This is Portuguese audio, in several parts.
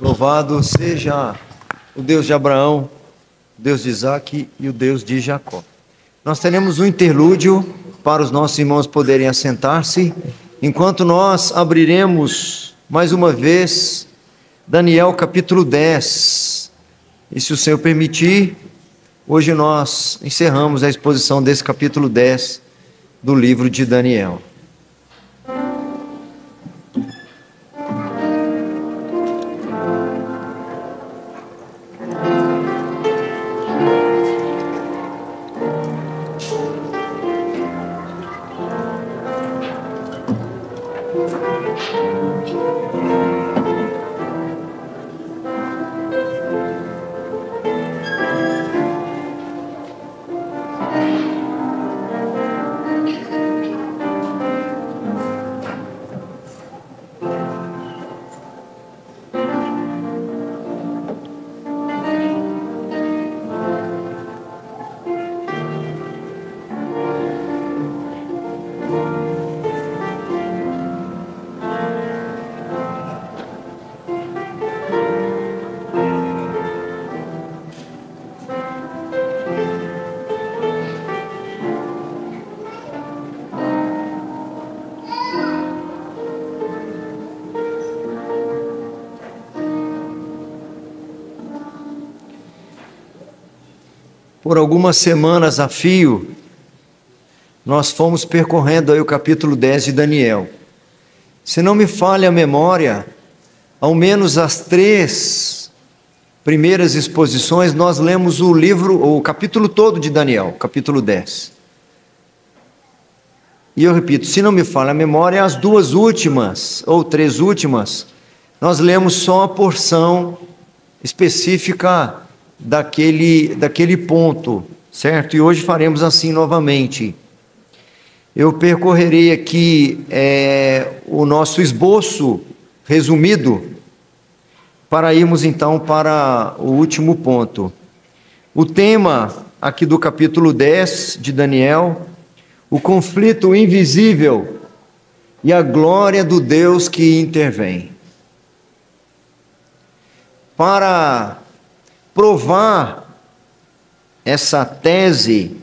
Louvado seja o Deus de Abraão, o Deus de Isaque e o Deus de Jacó. Nós teremos um interlúdio para os nossos irmãos poderem assentar-se, enquanto nós abriremos mais uma vez Daniel capítulo 10. E se o Senhor permitir, hoje nós encerramos a exposição desse capítulo 10 do livro de Daniel. Por algumas semanas a fio, nós fomos percorrendo aí o capítulo 10 de Daniel. Se não me falha a memória, ao menos as 3 primeiras exposições, nós lemos o livro, o capítulo todo de Daniel, capítulo 10. E eu repito, se não me falha a memória, as 2 últimas, ou 3 últimas, nós lemos só a porção específica daquele ponto, certo? E hoje faremos assim novamente. Eu percorrerei aqui o nosso esboço resumido, para irmos então para o último ponto. O tema aqui do capítulo 10 de Daniel, o conflito invisível e a glória do Deus que intervém. Para provar essa tese,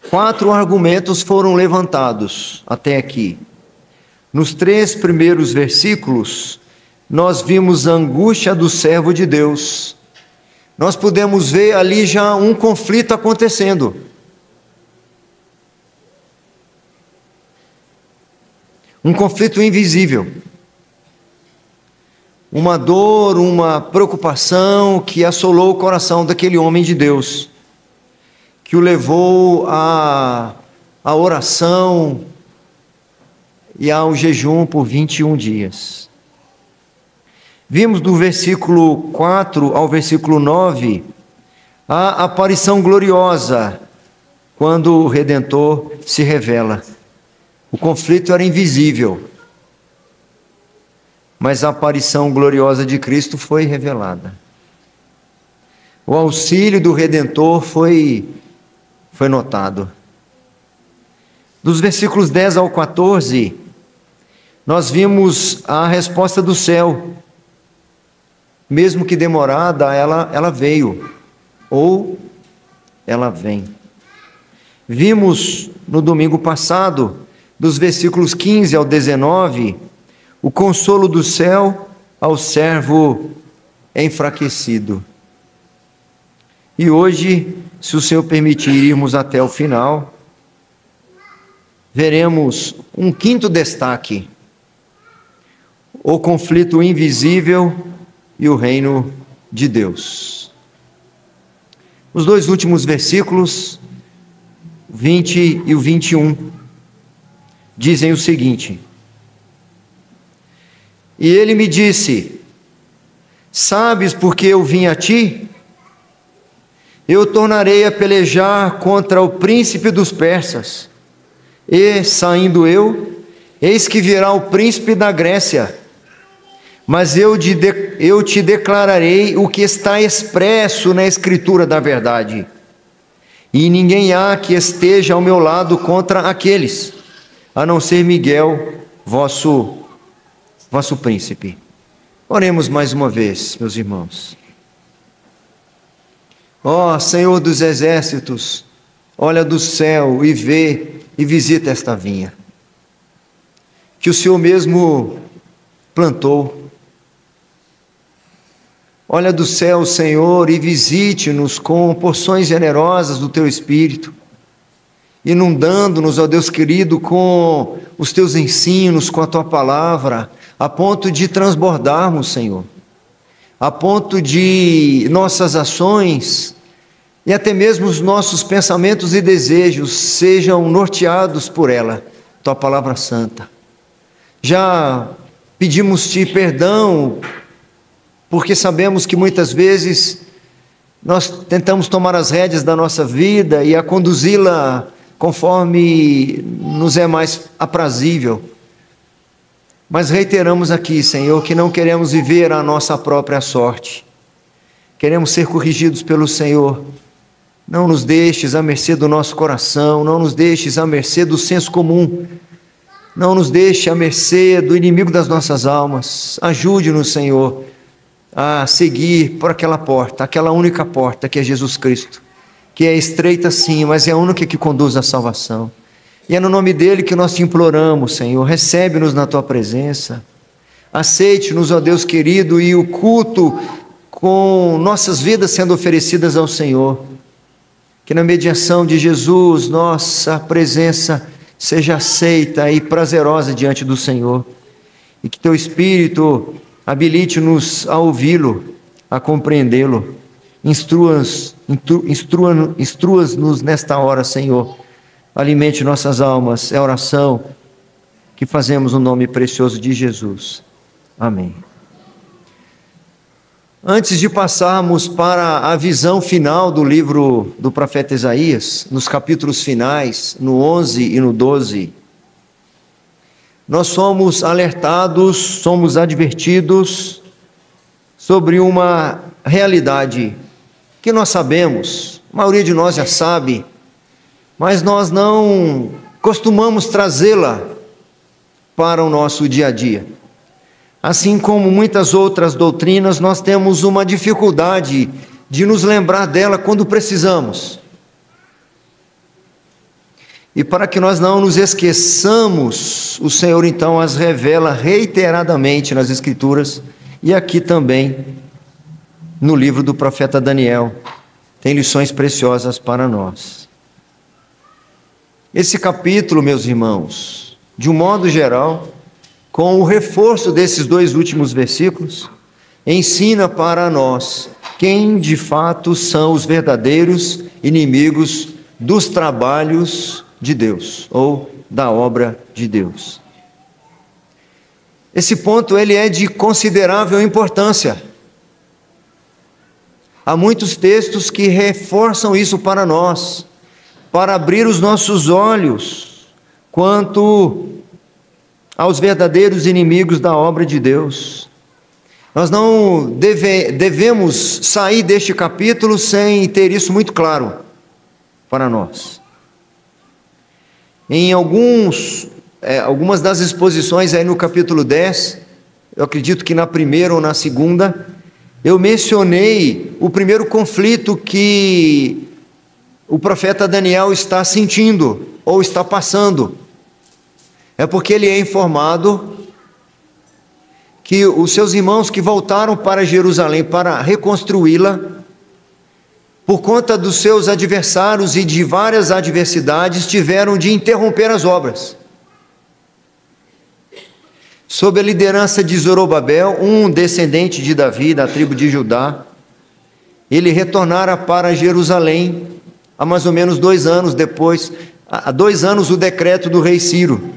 4 argumentos foram levantados até aqui. Nos 3 primeiros versículos, nós vimos a angústia do servo de Deus. Nós pudemos ver ali já um conflito acontecendo. Um conflito invisível. Uma dor, uma preocupação que assolou o coração daquele homem de Deus, que o levou à oração e ao jejum por 21 dias. Vimos do versículo 4 ao versículo 9 a aparição gloriosa, quando o Redentor se revela. O conflito era invisível, mas a aparição gloriosa de Cristo foi revelada. O auxílio do Redentor foi notado. Dos versículos 10 ao 14, nós vimos a resposta do céu. Mesmo que demorada, ela veio, ou ela vem. Vimos no domingo passado, dos versículos 15 ao 19, o consolo do céu ao servo enfraquecido. E hoje, se o Senhor permitir irmos até o final, veremos um 5º destaque: o conflito invisível e o reino de Deus. Os 2 últimos versículos, 20 e o 21, dizem o seguinte: E ele me disse: Sabes por que eu vim a ti? Eu tornarei a pelejar contra o príncipe dos persas. E, saindo eu, eis que virá o príncipe da Grécia. Mas eu te declararei o que está expresso na Escritura da verdade. E ninguém há que esteja ao meu lado contra aqueles, a não ser Miguel, vosso príncipe. Oremos mais uma vez, meus irmãos. Ó Senhor dos exércitos, olha do céu e vê e visita esta vinha, que o Senhor mesmo plantou. Olha do céu, Senhor, e visite-nos com porções generosas do Teu Espírito, inundando-nos, ó Deus querido, com os Teus ensinos, com a Tua palavra, a ponto de transbordarmos, Senhor, a ponto de nossas ações e até mesmo os nossos pensamentos e desejos sejam norteados por ela, Tua palavra santa. Já pedimos-Te perdão, porque sabemos que muitas vezes nós tentamos tomar as rédeas da nossa vida e a conduzi-la conforme nos é mais aprazível. Mas reiteramos aqui, Senhor, que não queremos viver a nossa própria sorte. Queremos ser corrigidos pelo Senhor. Não nos deixes à mercê do nosso coração, não nos deixes à mercê do senso comum, não nos deixe à mercê do inimigo das nossas almas. Ajude-nos, Senhor, a seguir por aquela porta, aquela única porta que é Jesus Cristo, que é estreita sim, mas é a única que conduz à salvação. E é no nome dele que nós te imploramos, Senhor, recebe-nos na tua presença, aceite-nos, ó Deus querido, e o culto com nossas vidas sendo oferecidas ao Senhor, que na mediação de Jesus, nossa presença seja aceita e prazerosa diante do Senhor, e que teu Espírito habilite-nos a ouvi-lo, a compreendê-lo. Instrua-nos nesta hora, Senhor. Alimente nossas almas. É a oração que fazemos no nome precioso de Jesus. Amém. Antes de passarmos para a visão final do livro do profeta Isaías, nos capítulos finais, no 11 e no 12, nós somos alertados, somos advertidos sobre uma realidade que nós sabemos, a maioria de nós já sabe, mas nós não costumamos trazê-la para o nosso dia a dia. Assim como muitas outras doutrinas, nós temos uma dificuldade de nos lembrar dela quando precisamos. E para que nós não nos esqueçamos, o Senhor então as revela reiteradamente nas Escrituras e aqui também no livro do profeta Daniel. Tem lições preciosas para nós. Esse capítulo, meus irmãos, de um modo geral, com o reforço desses dois últimos versículos, ensina para nós quem de fato são os verdadeiros inimigos dos trabalhos de Deus, ou da obra de Deus. Esse ponto ele é de considerável importância. Há muitos textos que reforçam isso para nós, para abrir os nossos olhos quanto aos verdadeiros inimigos da obra de Deus. Nós não devemos sair deste capítulo sem ter isso muito claro para nós. Em algumas das exposições aí no capítulo 10, eu acredito que na primeira ou na segunda, eu mencionei o primeiro conflito que o profeta Daniel está sentindo ou está passando. É porque ele é informado que os seus irmãos que voltaram para Jerusalém para reconstruí-la, por conta dos seus adversários e de várias adversidades, tiveram de interromper as obras. Sob a liderança de Zorobabel, um descendente de Davi, da tribo de Judá, ele retornara para Jerusalém há mais ou menos 2 anos depois, há 2 anos o decreto do rei Ciro.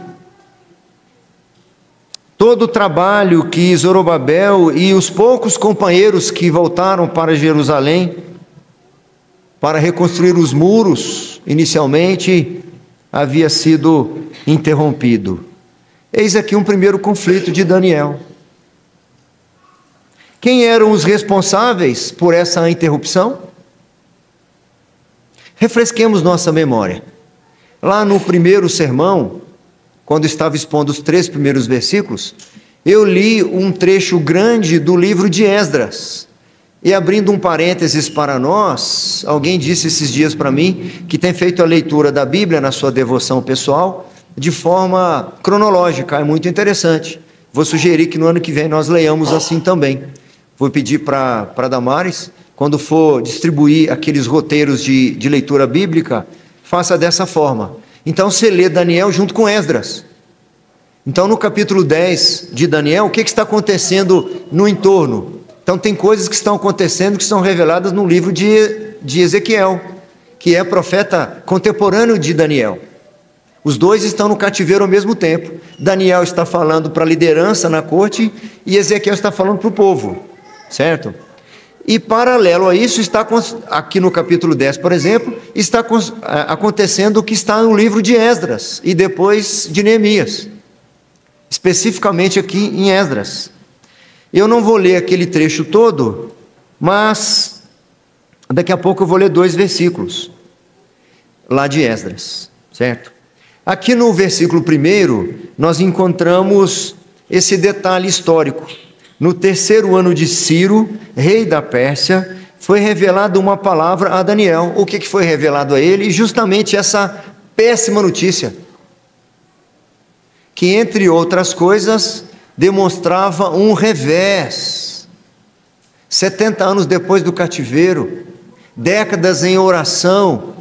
Todo o trabalho que Zorobabel e os poucos companheiros que voltaram para Jerusalém para reconstruir os muros, inicialmente, havia sido interrompido. Eis aqui um primeiro conflito de Daniel. Quem eram os responsáveis por essa interrupção? Refresquemos nossa memória. Lá no primeiro sermão, quando estava expondo os 3 primeiros versículos, eu li um trecho grande do livro de Esdras. E abrindo um parênteses para nós, alguém disse esses dias para mim que tem feito a leitura da Bíblia na sua devoção pessoal de forma cronológica, é muito interessante. Vou sugerir que no ano que vem nós leiamos assim também. Vou pedir para Damares, quando for distribuir aqueles roteiros de leitura bíblica, faça dessa forma. Então você lê Daniel junto com Esdras. Então no capítulo 10 de Daniel, o que está acontecendo no entorno? Então tem coisas que estão acontecendo que são reveladas no livro de Ezequiel, que é profeta contemporâneo de Daniel. Os dois estão no cativeiro ao mesmo tempo. Daniel está falando para a liderança na corte e Ezequiel está falando para o povo, certo? E paralelo a isso, está aqui no capítulo 10, por exemplo, está acontecendo o que está no livro de Esdras e depois de Neemias, especificamente aqui em Esdras. Eu não vou ler aquele trecho todo, mas daqui a pouco eu vou ler 2 versículos lá de Esdras, certo? Aqui no versículo 1, nós encontramos esse detalhe histórico. No 3º ano de Ciro, rei da Pérsia, foi revelada uma palavra a Daniel. O que foi revelado a ele? Justamente essa péssima notícia, que entre outras coisas demonstrava um revés. 70 anos depois do cativeiro, décadas em oração,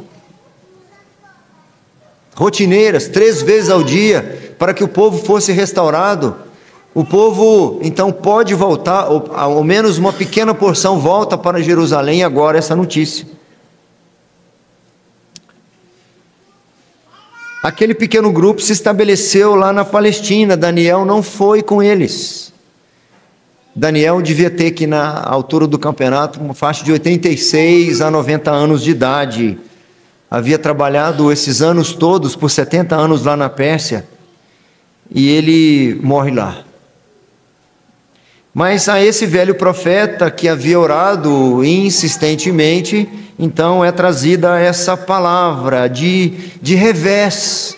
rotineiras, 3 vezes ao dia, para que o povo fosse restaurado. O povo então pode voltar, ou ao menos uma pequena porção volta para Jerusalém agora, essa notícia. Aquele pequeno grupo se estabeleceu lá na Palestina. Daniel não foi com eles. Daniel devia ter que, na altura do campeonato, uma faixa de 86 a 90 anos de idade. Havia trabalhado esses anos todos, por 70 anos lá na Pérsia, e ele morre lá. Mas a esse velho profeta que havia orado insistentemente, então é trazida essa palavra de revés.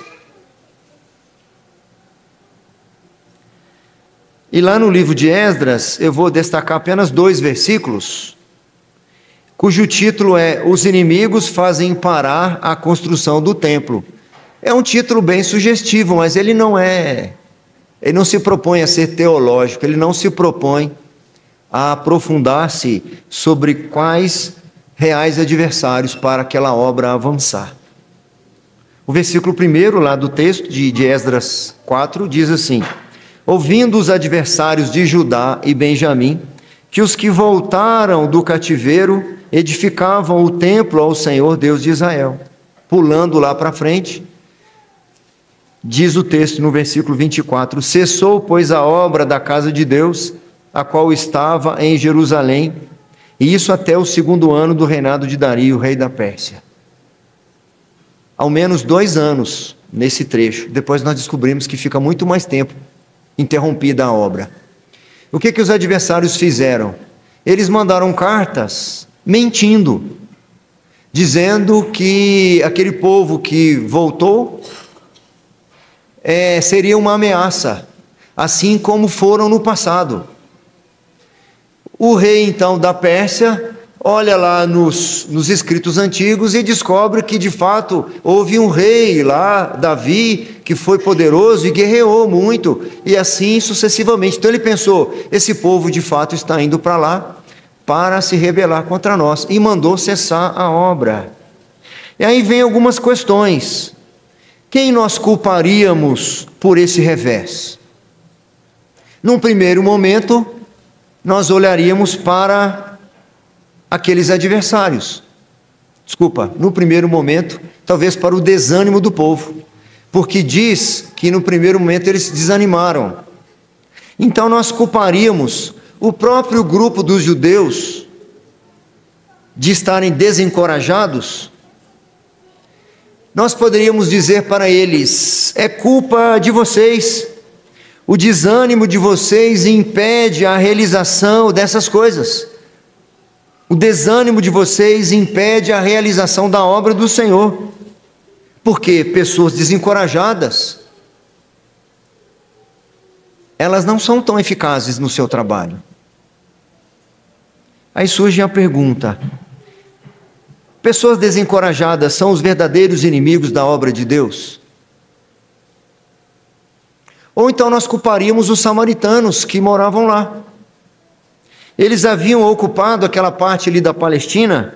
E lá no livro de Esdras, eu vou destacar apenas 2 versículos, cujo título é Os inimigos fazem parar a construção do templo. É um título bem sugestivo, mas ele não se propõe a ser teológico, ele não se propõe a aprofundar-se sobre quais reais adversários para aquela obra avançar. O versículo 1 lá do texto de Esdras 4 diz assim: ouvindo os adversários de Judá e Benjamim, que os que voltaram do cativeiro edificavam o templo ao Senhor Deus de Israel. Pulando lá para frente, diz o texto no versículo 24: cessou, pois, a obra da casa de Deus, a qual estava em Jerusalém, e isso até o 2º ano do reinado de Dario, rei da Pérsia. Ao menos 2 anos nesse trecho. Depois nós descobrimos que fica muito mais tempo interrompida a obra. O que os adversários fizeram? Eles mandaram cartas mentindo, dizendo que aquele povo que voltou seria uma ameaça, assim como foram no passado. O rei então da Pérsia olha lá nos escritos antigos e descobre que de fato houve um rei lá, Davi, que foi poderoso e guerreou muito, e assim sucessivamente. Então ele pensou, esse povo de fato está indo para lá para se rebelar contra nós, e mandou cessar a obra. E aí vem algumas questões. Quem nós culparíamos por esse revés? Num primeiro momento, nós olharíamos para aqueles adversários. No primeiro momento, talvez para o desânimo do povo, porque diz que no primeiro momento eles desanimaram. Então nós culparíamos o próprio grupo dos judeus de estarem desencorajados. Nós poderíamos dizer para eles: é culpa de vocês, o desânimo de vocês impede a realização dessas coisas, o desânimo de vocês impede a realização da obra do Senhor, porque pessoas desencorajadas elas não são tão eficazes no seu trabalho. Aí surge a pergunta: pessoas desencorajadas são os verdadeiros inimigos da obra de Deus? Ou então nós culparíamos os samaritanos que moravam lá. Eles haviam ocupado aquela parte ali da Palestina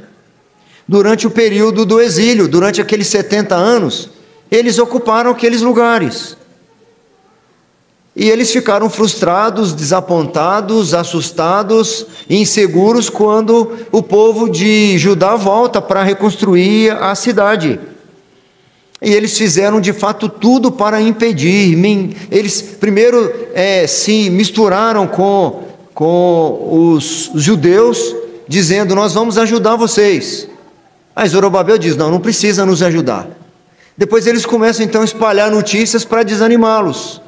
durante o período do exílio, durante aqueles 70 anos, eles ocuparam aqueles lugares. E eles ficaram frustrados, desapontados, assustados, inseguros quando o povo de Judá volta para reconstruir a cidade. E eles fizeram de fato tudo para impedir. Eles primeiro se misturaram com os judeus, dizendo: nós vamos ajudar vocês. Aí Zorobabel diz: não precisa nos ajudar. Depois eles começam então a espalhar notícias para desanimá-los.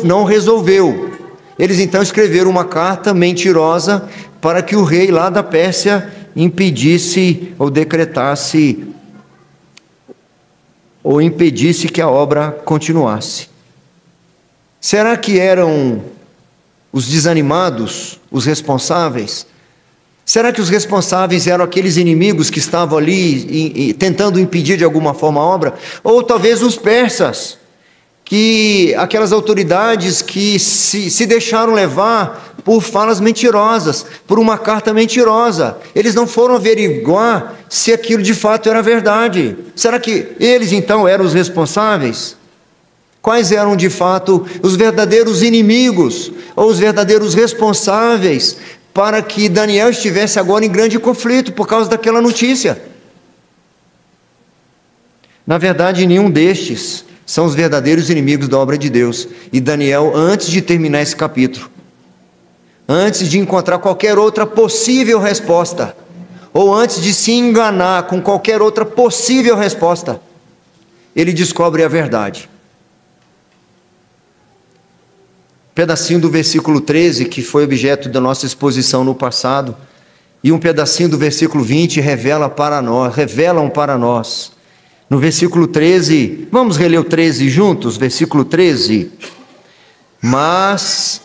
Não resolveu. Eles então escreveram uma carta mentirosa para que o rei lá da Pérsia impedisse ou decretasse ou impedisse que a obra continuasse. Será que eram os desanimados os responsáveis? Será que os responsáveis eram aqueles inimigos que estavam ali tentando impedir de alguma forma a obra? Ou talvez os persas, aquelas autoridades que se deixaram levar por falas mentirosas, por uma carta mentirosa. Eles não foram averiguar se aquilo de fato era verdade. Será que eles então eram os responsáveis? Quais eram de fato os verdadeiros inimigos ou os verdadeiros responsáveis para que Daniel estivesse agora em grande conflito por causa daquela notícia? Na verdade, nenhum destes são os verdadeiros inimigos da obra de Deus. E Daniel, antes de terminar esse capítulo, antes de encontrar qualquer outra possível resposta, ou antes de se enganar com qualquer outra possível resposta, ele descobre a verdade. Pedacinho do versículo 13, que foi objeto da nossa exposição no passado, e um pedacinho do versículo 20 revelam para nós. No versículo 13, vamos reler o 13 juntos? Versículo 13. Mas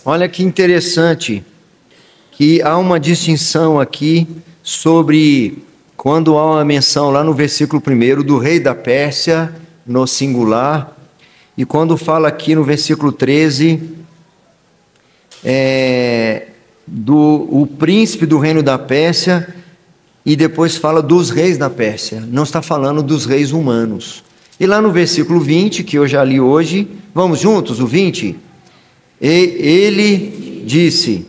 olha que interessante, que há uma distinção aqui sobre quando há uma menção lá no versículo 1 do rei da Pérsia, no singular, e quando fala aqui no versículo 13, o príncipe do reino da Pérsia, e depois fala dos reis da Pérsia, não está falando dos reis humanos. E lá no versículo 20, que eu já li hoje, vamos juntos, o 20, ele disse: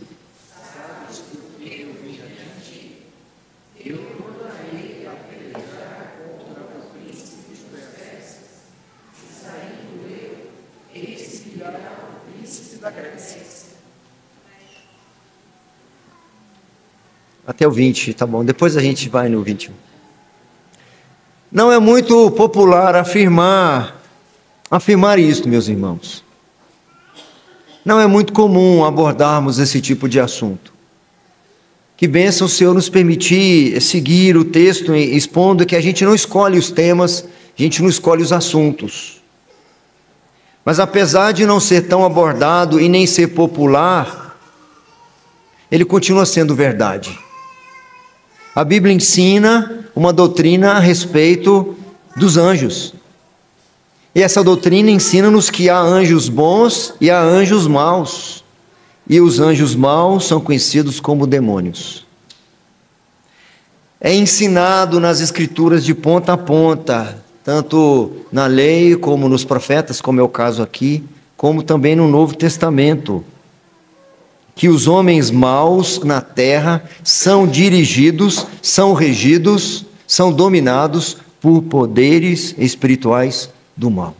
até o 20, tá bom, depois a gente vai no 21. Não é muito popular afirmar isso, meus irmãos. Não é muito comum abordarmos esse tipo de assunto. Que bênção o Senhor nos permitir seguir o texto expondo que a gente não escolhe os temas, a gente não escolhe os assuntos. Mas apesar de não ser tão abordado e nem ser popular, ele continua sendo verdade. A Bíblia ensina uma doutrina a respeito dos anjos. E essa doutrina ensina-nos que há anjos bons e há anjos maus. E os anjos maus são conhecidos como demônios. É ensinado nas Escrituras de ponta a ponta, tanto na lei como nos profetas, como é o caso aqui, como também no Novo Testamento, que os homens maus na terra são dirigidos, são regidos, são dominados por poderes espirituais do mal.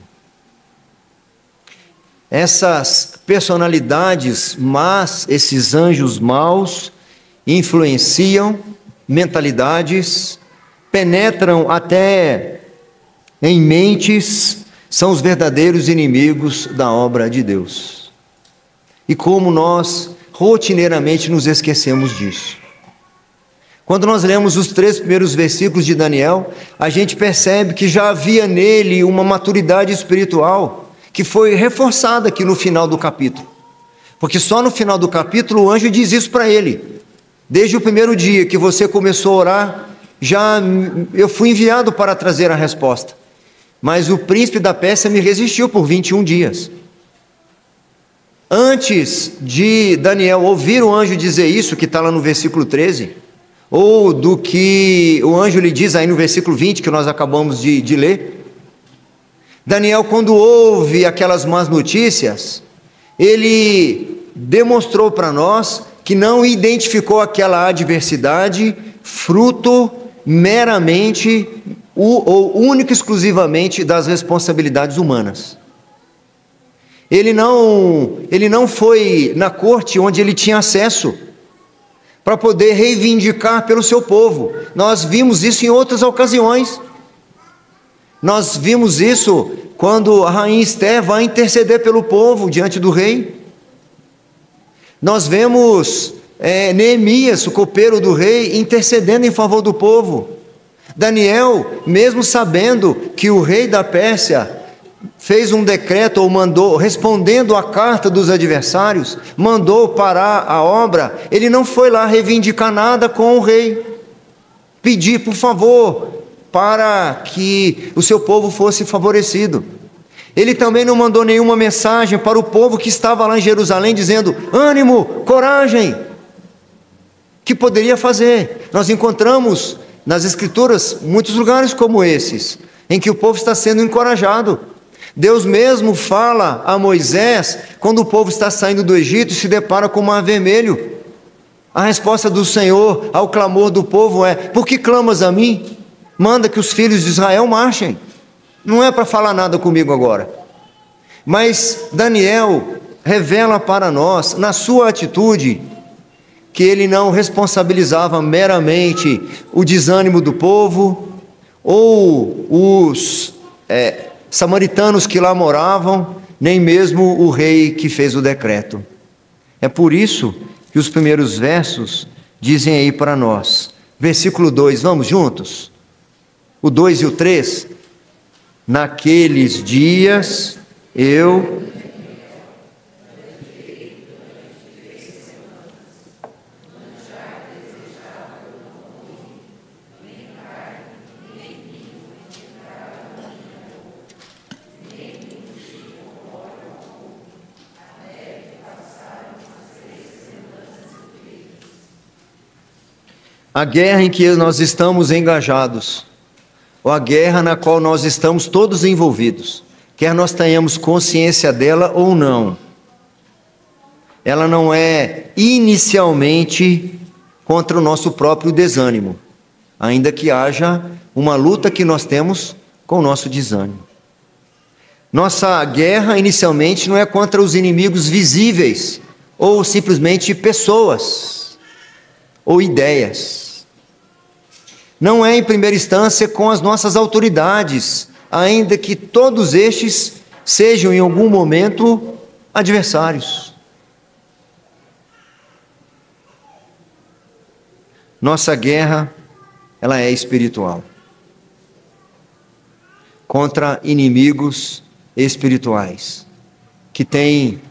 Essas personalidades más, esses anjos maus, influenciam mentalidades, penetram até em mentes, são os verdadeiros inimigos da obra de Deus. E como nós rotineiramente nos esquecemos disso. Quando nós lemos os 3 primeiros versículos de Daniel, a gente percebe que já havia nele uma maturidade espiritual que foi reforçada aqui no final do capítulo. Porque só no final do capítulo o anjo diz isso para ele. Desde o primeiro dia que você começou a orar, eu fui enviado para trazer a resposta. Mas o príncipe da Pérsia me resistiu por 21 dias. Antes de Daniel ouvir o anjo dizer isso, que está lá no versículo 13, ou do que o anjo lhe diz aí no versículo 20, que nós acabamos de ler, Daniel, quando ouve aquelas más notícias, ele demonstrou para nós que não identificou aquela adversidade fruto meramente ou única e exclusivamente das responsabilidades humanas. Ele não foi na corte onde ele tinha acesso para poder reivindicar pelo seu povo. Nós vimos isso em outras ocasiões. Nós vimos isso quando a rainha Esther vai interceder pelo povo diante do rei. Nós vemos Neemias, o copeiro do rei, intercedendo em favor do povo. Daniel, mesmo sabendo que o rei da Pérsia fez um decreto ou mandou, respondendo à carta dos adversários, mandou parar a obra, ele não foi lá reivindicar nada com o rei, pedir por favor para que o seu povo fosse favorecido. Ele também não mandou nenhuma mensagem para o povo que estava lá em Jerusalém dizendo: ânimo, coragem. Que poderia fazer? Nós encontramos nas Escrituras muitos lugares como esses, em que o povo está sendo encorajado. Deus mesmo fala a Moisés quando o povo está saindo do Egito e se depara com o Mar Vermelho. A resposta do Senhor ao clamor do povo é: por que clamas a mim? Manda que os filhos de Israel marchem. Não é para falar nada comigo agora. Mas Daniel revela para nós, na sua atitude, que ele não responsabilizava meramente o desânimo do povo ou os samaritanos que lá moravam, nem mesmo o rei que fez o decreto. É por isso que os primeiros versos dizem aí para nós, versículo 2, vamos juntos? O 2 e o 3, naqueles dias eu a guerra em que nós estamos engajados, ou a guerra na qual nós estamos todos envolvidos, quer nós tenhamos consciência dela ou não, ela não é inicialmente contra o nosso próprio desânimo, ainda que haja uma luta que nós temos com o nosso desânimo. Nossa guerra inicialmente não é contra os inimigos visíveis, ou simplesmente pessoas, ou ideias. Não é em primeira instância com as nossas autoridades, ainda que todos estes sejam em algum momento adversários. Nossa guerra, ela é espiritual, contra inimigos espirituais, que têm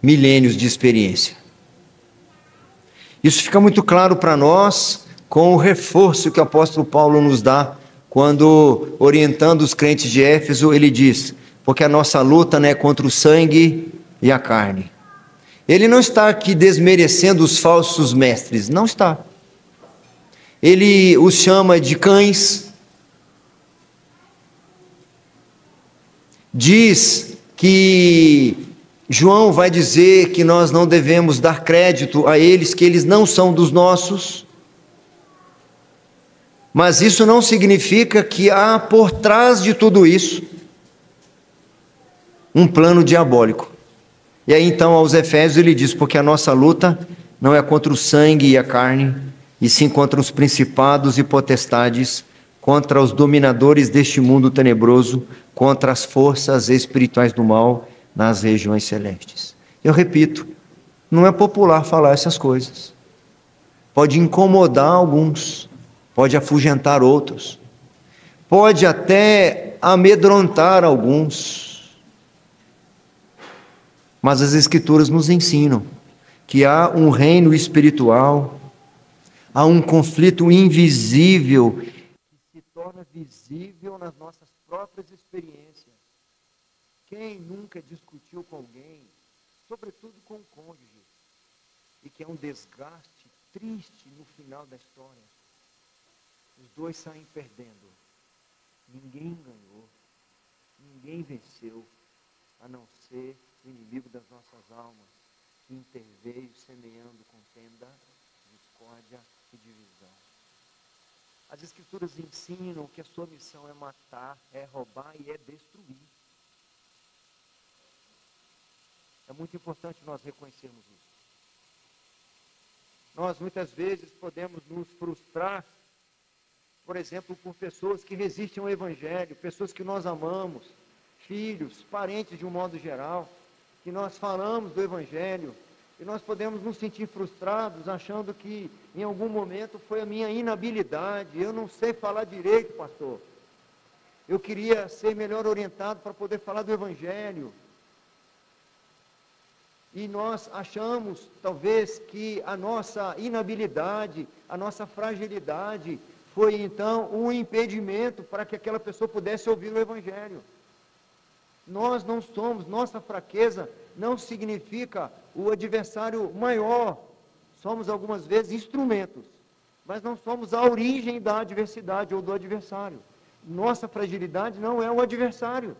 milênios de experiência. Isso fica muito claro para nós com o reforço que o apóstolo Paulo nos dá, quando, orientando os crentes de Éfeso, ele diz: porque a nossa luta não é contra o sangue e a carne. Ele não está aqui desmerecendo os falsos mestres, não está. Ele os chama de cães, diz que João vai dizer que nós não devemos dar crédito a eles, que eles não são dos nossos. Mas isso não significa que há por trás de tudo isso um plano diabólico. E aí então aos Efésios ele diz: porque a nossa luta não é contra o sangue e a carne, e sim contra os principados e potestades, contra os dominadores deste mundo tenebroso, contra as forças espirituais do mal nas regiões celestes. Eu repito, não é popular falar essas coisas. Pode incomodar alguns, pode afugentar outros, pode até amedrontar alguns. Mas as Escrituras nos ensinam que há um reino espiritual, há um conflito invisível que se torna visível nas nossas próprias experiências. Quem nunca discutiu com alguém, sobretudo com o cônjuge, e que é um desgaste triste no final da história? Os dois saem perdendo. Ninguém ganhou, ninguém venceu, a não ser o inimigo das nossas almas, que interveio semeando contenda, discórdia e divisão. As Escrituras ensinam que a sua missão é matar, é roubar e é destruir. É muito importante nós reconhecermos isso. Nós muitas vezes podemos nos frustrar, por exemplo, por pessoas que resistem ao Evangelho, pessoas que nós amamos, filhos, parentes de um modo geral, que nós falamos do Evangelho, e nós podemos nos sentir frustrados, achando que em algum momento foi a minha inabilidade, eu não sei falar direito, pastor. Eu queria ser melhor orientado para poder falar do Evangelho. E nós achamos, talvez, que a nossa inabilidade, a nossa fragilidade, foi então um impedimento para que aquela pessoa pudesse ouvir o Evangelho. Nós não somos, nossa fraqueza não significa o adversário maior. Somos algumas vezes instrumentos, mas não somos a origem da adversidade ou do adversário. Nossa fragilidade não é o adversário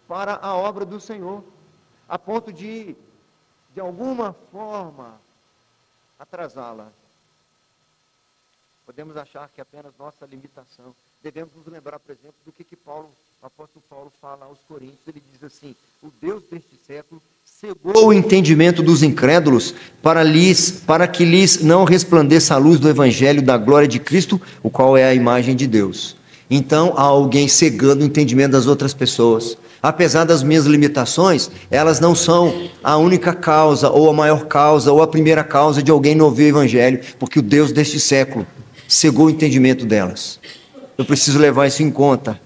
para a obra do Senhor, a ponto de alguma forma, atrasá-la. Podemos achar que é apenas nossa limitação. Devemos nos lembrar, por exemplo, do que o apóstolo Paulo fala aos Coríntios. Ele diz assim: o Deus deste século cegou o entendimento dos incrédulos para que lhes não resplandeça a luz do Evangelho da glória de Cristo, o qual é a imagem de Deus. Então há alguém cegando o entendimento das outras pessoas. Apesar das minhas limitações, elas não são a única causa, ou a maior causa, ou a primeira causa de alguém não ouvir o Evangelho, porque o Deus deste século cegou o entendimento delas. Eu preciso levar isso em conta.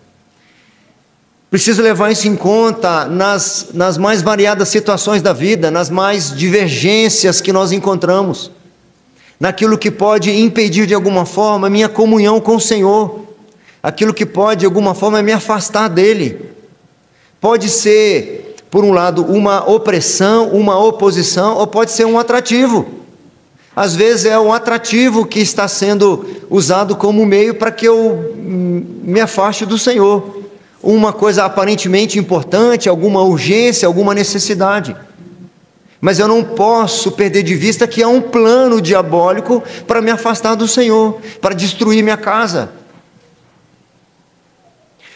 Preciso levar isso em conta nas mais variadas situações da vida, nas mais divergências que nós encontramos, naquilo que pode impedir de alguma forma a minha comunhão com o Senhor, aquilo que pode de alguma forma me afastar dEle. Pode ser, por um lado, uma opressão, uma oposição, ou pode ser um atrativo. Às vezes é um atrativo que está sendo usado como meio para que eu me afaste do Senhor. Uma coisa aparentemente importante, alguma urgência, alguma necessidade. Mas eu não posso perder de vista que há um plano diabólico para me afastar do Senhor, para destruir minha casa.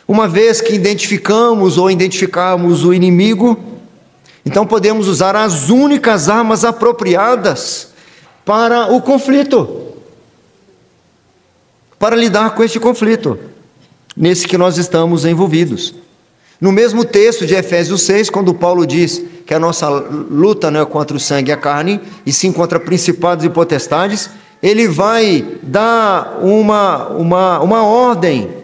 Uma vez que identificamos o inimigo, então podemos usar as únicas armas apropriadas para o conflito, para lidar com este conflito, nesse que nós estamos envolvidos. No mesmo texto de Efésios 6, quando Paulo diz que a nossa luta não é contra o sangue e a carne, e sim contra principados e potestades, ele vai dar uma ordem: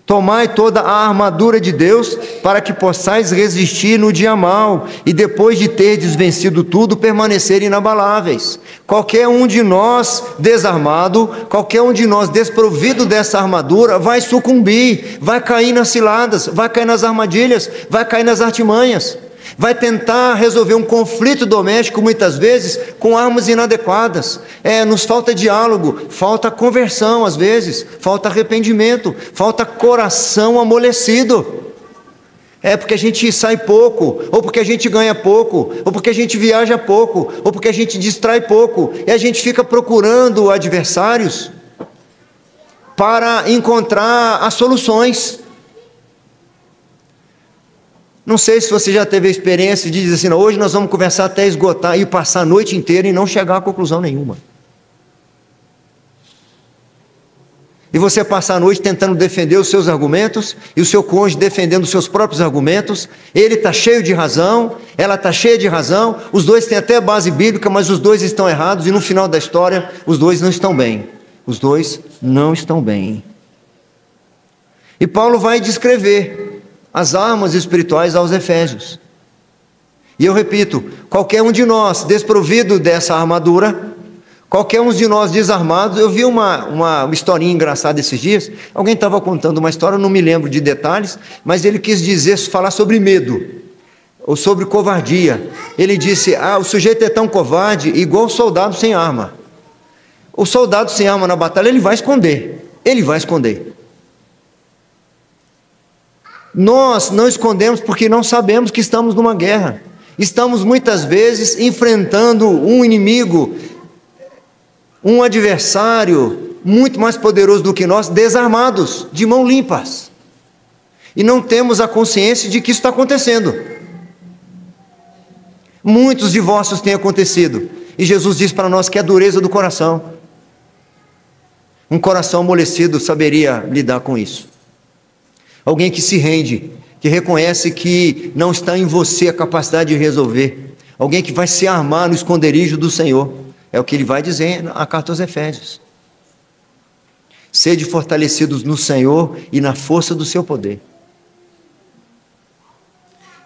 tomai toda a armadura de Deus, para que possais resistir no dia mau, e depois de terdes vencido tudo, permanecer inabaláveis. Qualquer um de nós desarmado, qualquer um de nós desprovido dessa armadura, vai sucumbir, vai cair nas ciladas, vai cair nas armadilhas, vai cair nas artimanhas, vai tentar resolver um conflito doméstico, muitas vezes, com armas inadequadas. Nos falta diálogo, falta conversão às vezes, falta arrependimento, falta coração amolecido. Porque a gente sai pouco, ou porque a gente ganha pouco, ou porque a gente viaja pouco, ou porque a gente distrai pouco, e a gente fica procurando adversários para encontrar as soluções. Não sei se você já teve a experiência de dizer assim: não, hoje nós vamos conversar até esgotar, e passar a noite inteira e não chegar a conclusão nenhuma. e você passar a noite tentando defender os seus argumentos, e o seu cônjuge defendendo os seus próprios argumentos, ele está cheio de razão, ela está cheia de razão, os dois têm até base bíblica, mas os dois estão errados, e no final da história, os dois não estão bem. Os dois não estão bem. E Paulo vai descrever as armas espirituais aos Efésios. E eu repito, qualquer um de nós desprovido dessa armadura, qualquer um de nós desarmados, eu vi uma historinha engraçada esses dias, alguém estava contando uma história, eu não me lembro de detalhes, mas ele quis falar sobre medo, ou sobre covardia. Ele disse, o sujeito é tão covarde, igual o soldado sem arma. O soldado sem arma na batalha, ele vai esconder, Nós não escondemos porque não sabemos que estamos numa guerra. Estamos muitas vezes enfrentando um inimigo, um adversário muito mais poderoso do que nós, desarmados, de mãos limpas. E não temos a consciência de que isso está acontecendo. Muitos divórcios têm acontecido. E Jesus diz para nós que é a dureza do coração. Um coração amolecido saberia lidar com isso. Alguém que se rende, que reconhece que não está em você a capacidade de resolver. Alguém que vai se armar no esconderijo do Senhor. É o que ele vai dizer na carta aos Efésios. Sede fortalecidos no Senhor e na força do seu poder.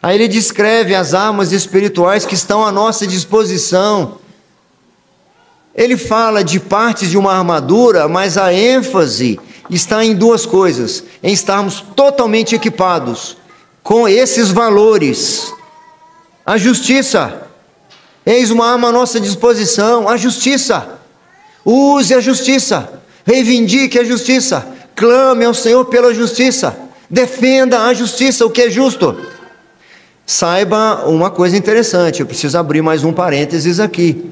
Aí ele descreve as armas espirituais que estão à nossa disposição. Ele fala de partes de uma armadura, mas a ênfase está em duas coisas: em estarmos totalmente equipados com esses valores. A justiça. Eis uma arma à nossa disposição, a justiça. Use a justiça, reivindique a justiça, clame ao Senhor pela justiça, defenda a justiça, o que é justo. Saiba uma coisa interessante, eu preciso abrir mais um parênteses aqui,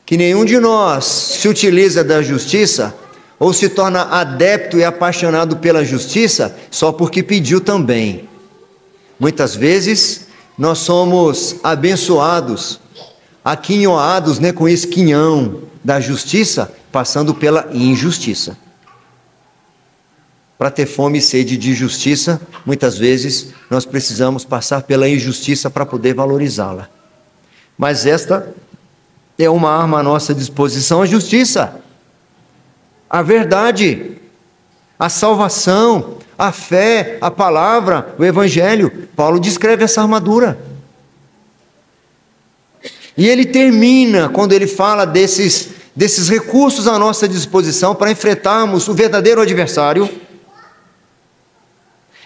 que nenhum de nós se utiliza da justiça, ou se torna adepto e apaixonado pela justiça, só porque pediu também. Muitas vezes, nós somos abençoados, aquinhoados, com esse quinhão da justiça, passando pela injustiça. Para ter fome e sede de justiça, muitas vezes nós precisamos passar pela injustiça para poder valorizá-la. Mas esta é uma arma à nossa disposição, a justiça, a verdade, a salvação, a fé, a palavra, o evangelho. Paulo descreve essa armadura. E ele termina, quando ele fala desses recursos à nossa disposição para enfrentarmos o verdadeiro adversário,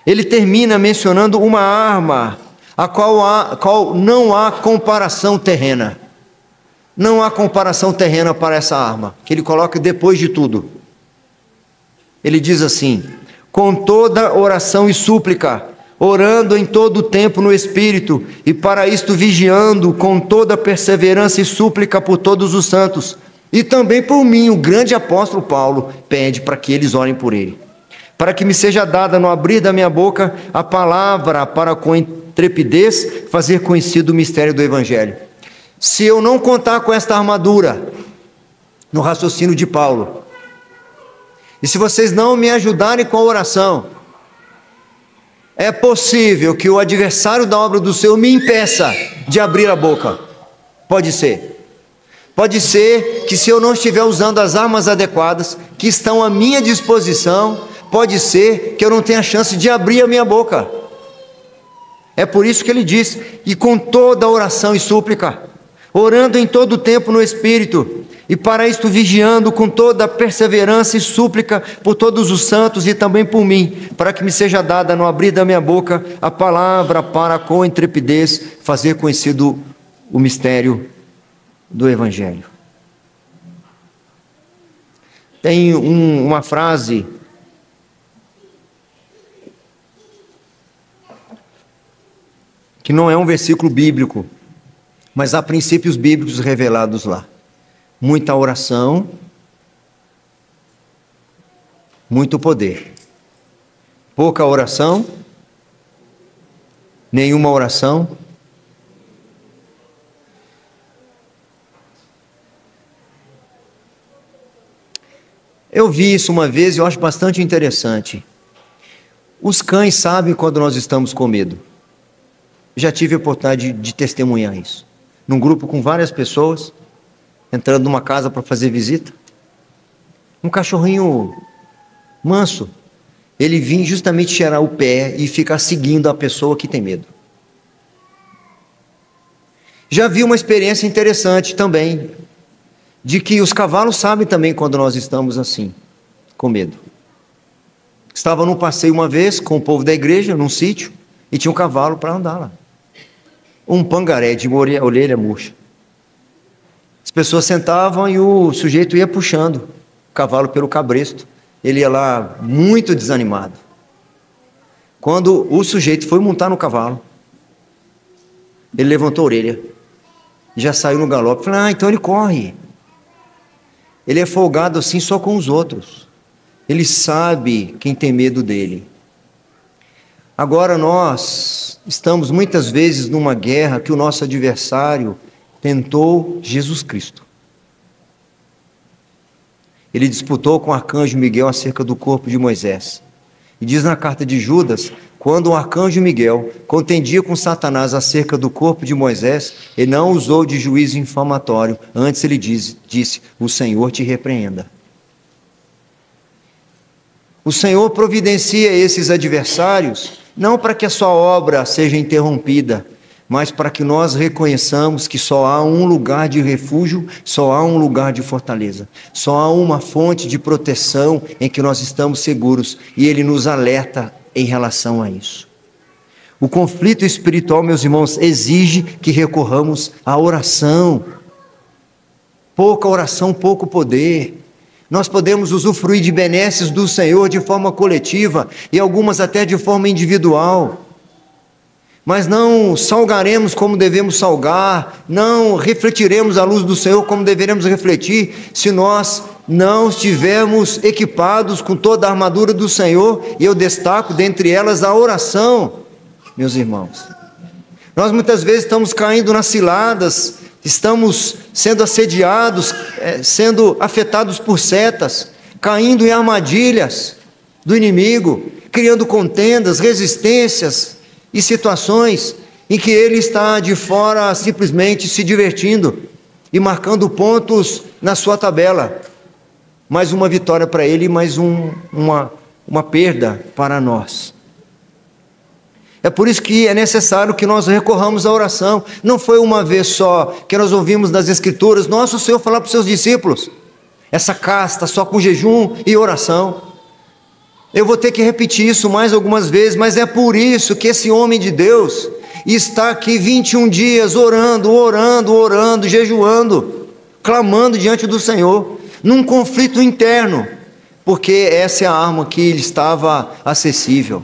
ele termina mencionando uma arma, a qual não há comparação terrena. Não há comparação terrena para essa arma, que ele coloca depois de tudo. Ele diz assim: com toda oração e súplica, orando em todo o tempo no Espírito, e para isto vigiando com toda perseverança e súplica por todos os santos, e também por mim. O grande apóstolo Paulo pede para que eles orem por ele, para que me seja dada no abrir da minha boca a palavra, para com intrepidez fazer conhecido o mistério do Evangelho. Se eu não contar com esta armadura, no raciocínio de Paulo, e se vocês não me ajudarem com a oração, é possível que o adversário da obra do Senhor me impeça de abrir a boca. Pode ser. Pode ser que, se eu não estiver usando as armas adequadas, que estão à minha disposição, pode ser que eu não tenha chance de abrir a minha boca. É por isso que ele diz: e com toda oração e súplica, orando em todo o tempo no Espírito, e para isto vigiando com toda perseverança e súplica por todos os santos e também por mim, para que me seja dada no abrir da minha boca a palavra, para com intrepidez fazer conhecido o mistério do Evangelho. Tem uma frase que não é um versículo bíblico, mas há princípios bíblicos revelados lá. Muita oração, muito poder. Pouca oração, nenhuma oração. Eu vi isso uma vez e eu acho bastante interessante. Os cães sabem quando nós estamos com medo. Já tive a oportunidade de testemunhar isso. Num grupo com várias pessoas, entrando numa casa para fazer visita. Um cachorrinho manso, ele vinha justamente cheirar o pé e ficar seguindo a pessoa que tem medo. Já vi uma experiência interessante também, de que os cavalos sabem também quando nós estamos assim, com medo. Estava num passeio uma vez com o povo da igreja, num sítio, e tinha um cavalo para andar lá. Um pangaré de orelha murcha. As pessoas sentavam e o sujeito ia puxando o cavalo pelo cabresto. Ele ia lá muito desanimado. Quando o sujeito foi montar no cavalo, ele levantou a orelha, já saiu no galope. Falei, então ele corre. Ele é folgado assim só com os outros. Ele sabe quem tem medo dele. Agora nós estamos muitas vezes numa guerra que o nosso adversário tentou Jesus Cristo. Ele disputou com o arcanjo Miguel acerca do corpo de Moisés. E diz na carta de Judas, quando o arcanjo Miguel contendia com Satanás acerca do corpo de Moisés, ele não usou de juízo infamatório, antes ele disse, o Senhor te repreenda. O Senhor providencia esses adversários, não para que a sua obra seja interrompida, mas para que nós reconheçamos que só há um lugar de refúgio, só há um lugar de fortaleza, só há uma fonte de proteção em que nós estamos seguros, e Ele nos alerta em relação a isso. O conflito espiritual, meus irmãos, exige que recorramos à oração. Pouca oração, pouco poder. Nós podemos usufruir de benesses do Senhor de forma coletiva e algumas até de forma individual. Mas não salgaremos como devemos salgar, não refletiremos a luz do Senhor como deveremos refletir, se nós não estivermos equipados com toda a armadura do Senhor, e eu destaco dentre elas a oração, meus irmãos. Nós muitas vezes estamos caindo nas ciladas, estamos sendo assediados, sendo afetados por setas, caindo em armadilhas do inimigo, criando contendas, resistências e situações em que ele está de fora simplesmente se divertindo e marcando pontos na sua tabela. Mais uma vitória para ele, mais uma perda para nós. É por isso que é necessário que nós recorramos à oração. Não foi uma vez só que nós ouvimos nas Escrituras nosso Senhor falar para os seus discípulos, essa casta só com jejum e oração. Eu vou ter que repetir isso mais algumas vezes, mas é por isso que esse homem de Deus está aqui 21 dias orando, jejuando, clamando diante do Senhor, num conflito interno, porque essa é a arma que lhe estava acessível.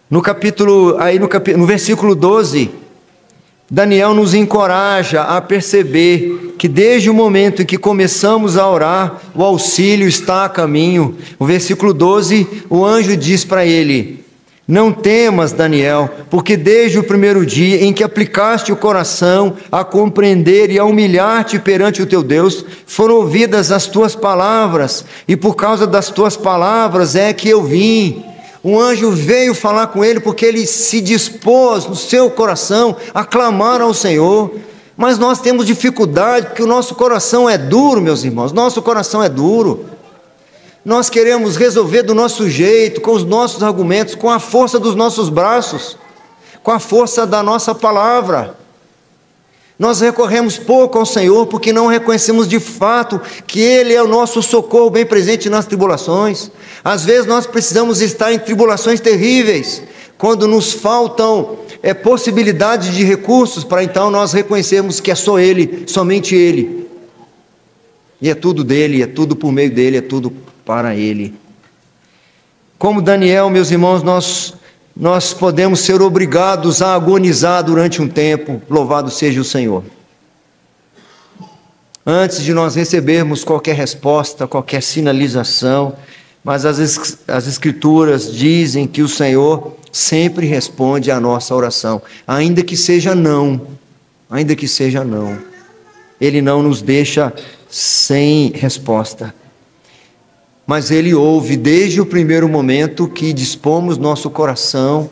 No versículo 12, Daniel nos encoraja a perceber que desde o momento em que começamos a orar, o auxílio está a caminho. O versículo 12, o anjo diz para ele, não temas, Daniel, porque desde o primeiro dia em que aplicaste o coração a compreender e a humilhar-te perante o teu Deus, foram ouvidas as tuas palavras, e por causa das tuas palavras é que eu vim. Um anjo veio falar com ele porque ele se dispôs no seu coração a clamar ao Senhor. Mas nós temos dificuldade porque o nosso coração é duro, meus irmãos. Nosso coração é duro. Nós queremos resolver do nosso jeito, com os nossos argumentos, com a força dos nossos braços, com a força da nossa palavra. Nós recorremos pouco ao Senhor porque não reconhecemos de fato que Ele é o nosso socorro bem presente nas tribulações. Às vezes nós precisamos estar em tribulações terríveis, quando nos faltam possibilidades de recursos, para então nós reconhecermos que é só Ele, somente Ele. E é tudo dEle, é tudo por meio dEle, é tudo para Ele. Como Daniel, meus irmãos, nós podemos ser obrigados a agonizar durante um tempo, louvado seja o Senhor. Antes de nós recebermos qualquer resposta, qualquer sinalização, mas as Escrituras dizem que o Senhor sempre responde à nossa oração, ainda que seja não, Ele não nos deixa sem resposta. Mas Ele ouve desde o primeiro momento que dispomos nosso coração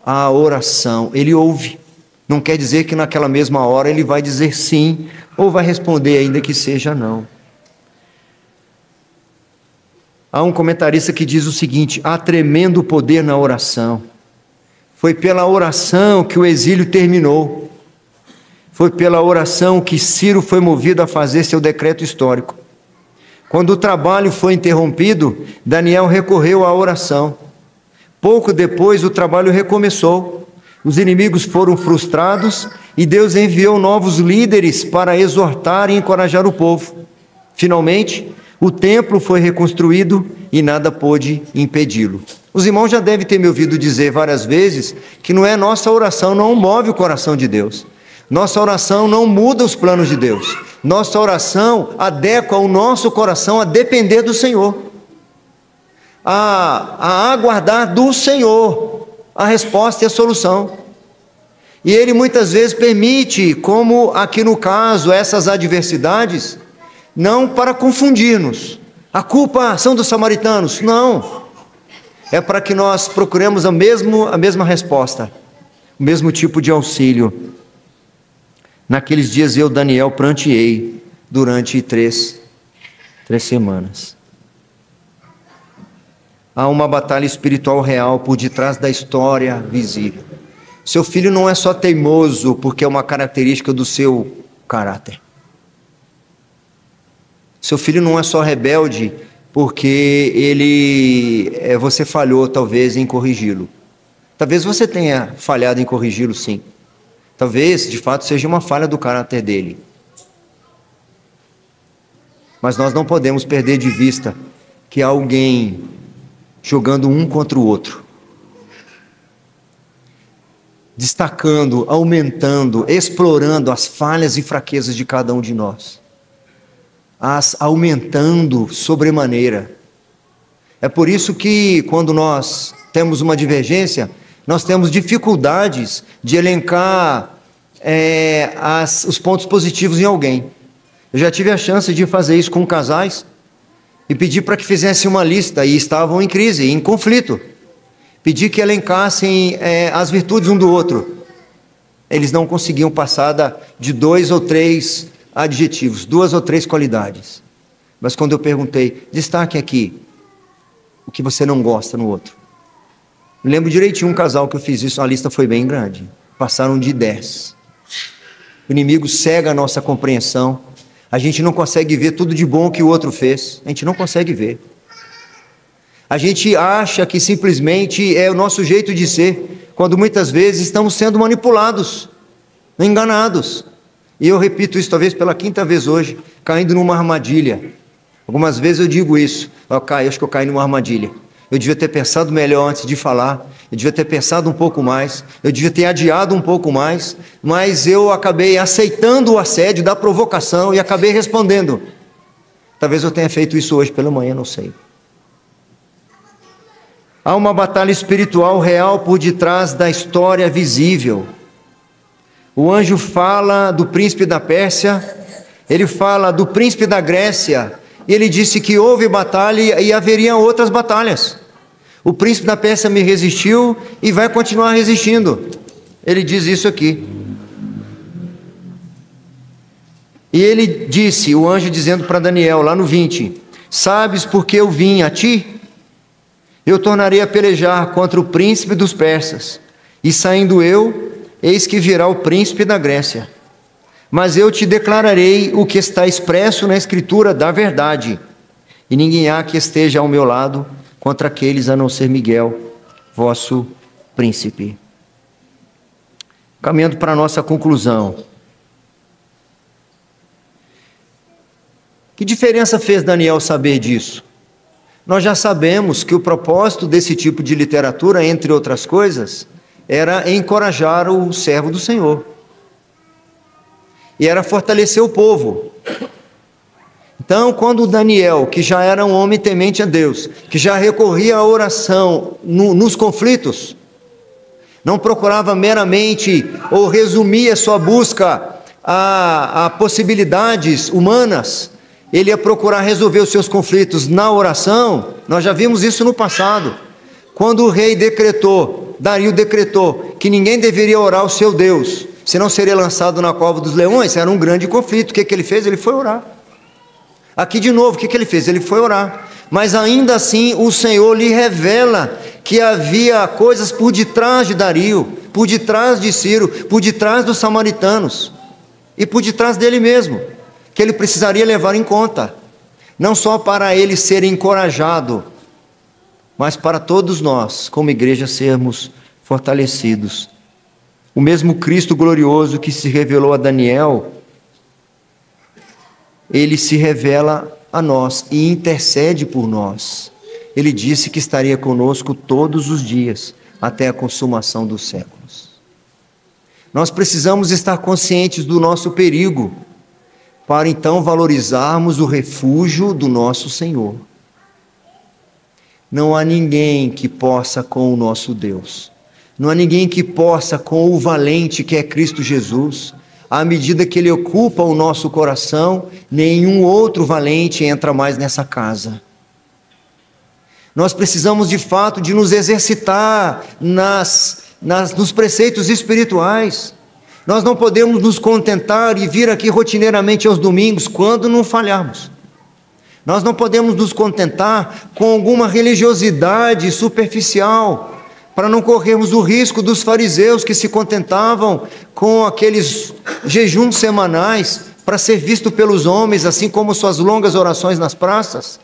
à oração. Ele ouve. Não quer dizer que naquela mesma hora Ele vai dizer sim, ou vai responder ainda que seja não. Há um comentarista que diz o seguinte: há tremendo poder na oração. Foi pela oração que o exílio terminou. Foi pela oração que Ciro foi movido a fazer seu decreto histórico. Quando o trabalho foi interrompido, Daniel recorreu à oração. Pouco depois, o trabalho recomeçou. Os inimigos foram frustrados e Deus enviou novos líderes para exortar e encorajar o povo. Finalmente, o templo foi reconstruído e nada pôde impedi-lo. Os irmãos já devem ter me ouvido dizer várias vezes que não é nossa oração, não move o coração de Deus. Nossa oração não muda os planos de Deus. Nossa oração adequa o nosso coração a depender do Senhor, a aguardar do Senhor a resposta e a solução. E Ele muitas vezes permite, como aqui no caso, essas adversidades, não para confundir-nos. A culpa são dos samaritanos. Não. É para que nós procuremos a mesma resposta, o mesmo tipo de auxílio. Naqueles dias eu, Daniel, pranteei durante três semanas. Há uma batalha espiritual real por detrás da história visível. Seu filho não é só teimoso porque é uma característica do seu caráter. Seu filho não é só rebelde porque você falhou talvez em corrigi-lo. Talvez você tenha falhado em corrigi-lo, sim. Talvez, de fato, seja uma falha do caráter dele. Mas nós não podemos perder de vista que há alguém jogando um contra o outro, destacando, aumentando, explorando as falhas e fraquezas de cada um de nós, as aumentando sobremaneira. É por isso que quando nós temos uma divergência, nós temos dificuldades de elencar os pontos positivos em alguém. Eu já tive a chance de fazer isso com casais e pedir para que fizessem uma lista, e estavam em crise, em conflito. Pedi que elencassem as virtudes um do outro. Eles não conseguiam passar de 2 ou 3 adjetivos, 2 ou 3 qualidades. Mas quando eu perguntei, destaque aqui o que você não gosta no outro. Me lembro direitinho um casal que eu fiz isso, a lista foi bem grande. Passaram de 10. O inimigo cega a nossa compreensão. A gente não consegue ver tudo de bom que o outro fez. A gente não consegue ver. A gente acha que simplesmente é o nosso jeito de ser, quando muitas vezes estamos sendo manipulados, enganados. E eu repito isso talvez pela 5ª vez hoje, caindo numa armadilha. Algumas vezes eu digo isso, acho que eu caí numa armadilha. Eu devia ter pensado melhor antes de falar, eu devia ter pensado um pouco mais, eu devia ter adiado um pouco mais, mas eu acabei aceitando o assédio da provocação e acabei respondendo. Talvez eu tenha feito isso hoje pela manhã, não sei. Há uma batalha espiritual real por detrás da história visível. O anjo fala do príncipe da Pérsia, ele fala do príncipe da Grécia, e ele disse que houve batalha e haveria outras batalhas. O príncipe da Pérsia me resistiu e vai continuar resistindo. Ele diz isso aqui. E ele disse, o anjo dizendo para Daniel, lá no 20, sabes por que eu vim a ti? Eu tornarei a pelejar contra o príncipe dos persas, e saindo eu, eis que virá o príncipe da Grécia. Mas eu te declararei o que está expresso na Escritura da verdade, e ninguém há que esteja ao meu lado contra aqueles a não ser Miguel, vosso príncipe. Caminhando para a nossa conclusão. Que diferença fez Daniel saber disso? Nós já sabemos que o propósito desse tipo de literatura, entre outras coisas, era encorajar o servo do Senhor. E era fortalecer o povo. Então, quando Daniel, que já era um homem temente a Deus, que já recorria à oração nos conflitos, não procurava meramente ou resumia sua busca a possibilidades humanas, ele ia procurar resolver os seus conflitos na oração. Nós já vimos isso no passado. Quando o rei Dario decretou que ninguém deveria orar ao seu Deus, senão seria lançado na cova dos leões, era um grande conflito. O que ele fez? Ele foi orar. Aqui de novo, o que ele fez? Ele foi orar. Mas ainda assim o Senhor lhe revela que havia coisas por detrás de Dario, por detrás de Ciro, por detrás dos samaritanos e por detrás dele mesmo, que ele precisaria levar em conta, não só para ele ser encorajado, mas para todos nós, como igreja, sermos fortalecidos. O mesmo Cristo glorioso que se revelou a Daniel, ele se revela a nós e intercede por nós. Ele disse que estaria conosco todos os dias, até a consumação dos séculos. Nós precisamos estar conscientes do nosso perigo, para então valorizarmos o refúgio do nosso Senhor. Não há ninguém que possa com o nosso Deus. Não há ninguém que possa com o valente que é Cristo Jesus. À medida que Ele ocupa o nosso coração, nenhum outro valente entra mais nessa casa. Nós precisamos de fato de nos exercitar nos preceitos espirituais. Nós não podemos nos contentar e vir aqui rotineiramente aos domingos quando não falharmos. Nós não podemos nos contentar com alguma religiosidade superficial, para não corrermos o risco dos fariseus que se contentavam com aqueles jejuns semanais para ser visto pelos homens, assim como suas longas orações nas praças.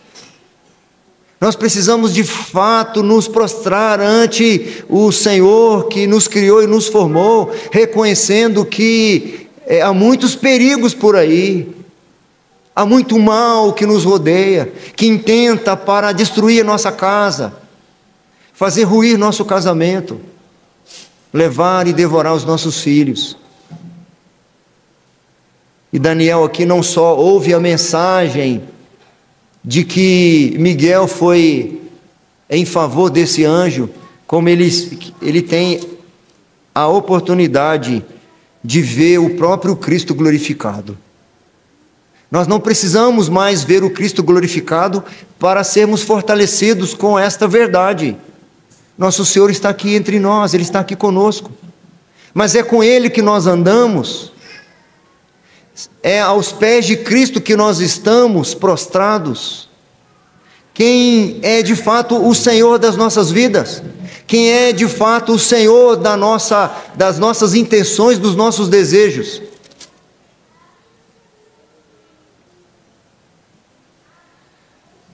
Nós precisamos de fato nos prostrar ante o Senhor que nos criou e nos formou, reconhecendo que há muitos perigos por aí, há muito mal que nos rodeia, que intenta para destruir a nossa casa, fazer ruir nosso casamento, levar e devorar os nossos filhos. E Daniel aqui não só ouve a mensagem de que Miguel foi em favor desse anjo, como ele tem a oportunidade de ver o próprio Cristo glorificado. Nós não precisamos mais ver o Cristo glorificado para sermos fortalecidos com esta verdade. Nosso Senhor está aqui entre nós, Ele está aqui conosco. Mas é com Ele que nós andamos, é aos pés de Cristo que nós estamos prostrados. Quem é de fato o Senhor das nossas vidas? Quem é de fato o Senhor das nossas intenções, dos nossos desejos?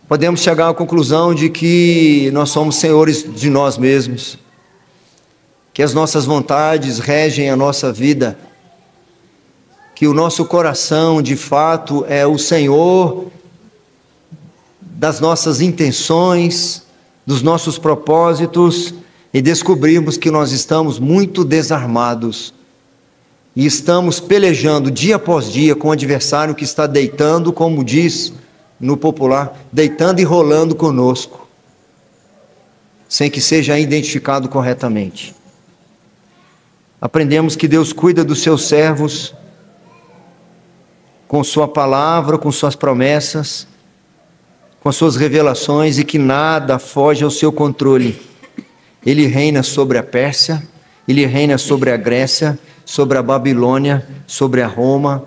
Podemos chegar à conclusão de que nós somos senhores de nós mesmos, que as nossas vontades regem a nossa vida, que o nosso coração, de fato, é o Senhor das nossas intenções, dos nossos propósitos, e descobrimos que nós estamos muito desarmados e estamos pelejando dia após dia com o adversário que está deitando, como diz no popular, deitando e rolando conosco, sem que seja identificado corretamente. Aprendemos que Deus cuida dos seus servos com sua palavra, com suas promessas, com suas revelações, e que nada foge ao seu controle. Ele reina sobre a Pérsia, Ele reina sobre a Grécia, sobre a Babilônia, sobre a Roma,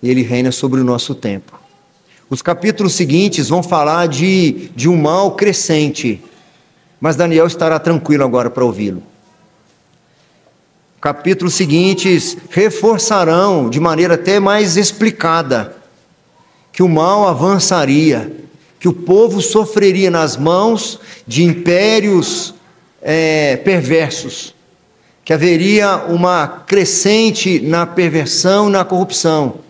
e Ele reina sobre o nosso tempo. Os capítulos seguintes vão falar de um mal crescente, mas Daniel estará tranquilo agora para ouvi-lo. Capítulos seguintes reforçarão de maneira até mais explicada que o mal avançaria, que o povo sofreria nas mãos de impérios perversos, que haveria uma crescente na perversão e na corrupção.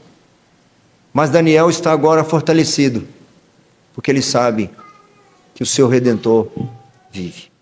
Mas Daniel está agora fortalecido, porque ele sabe que o seu Redentor vive.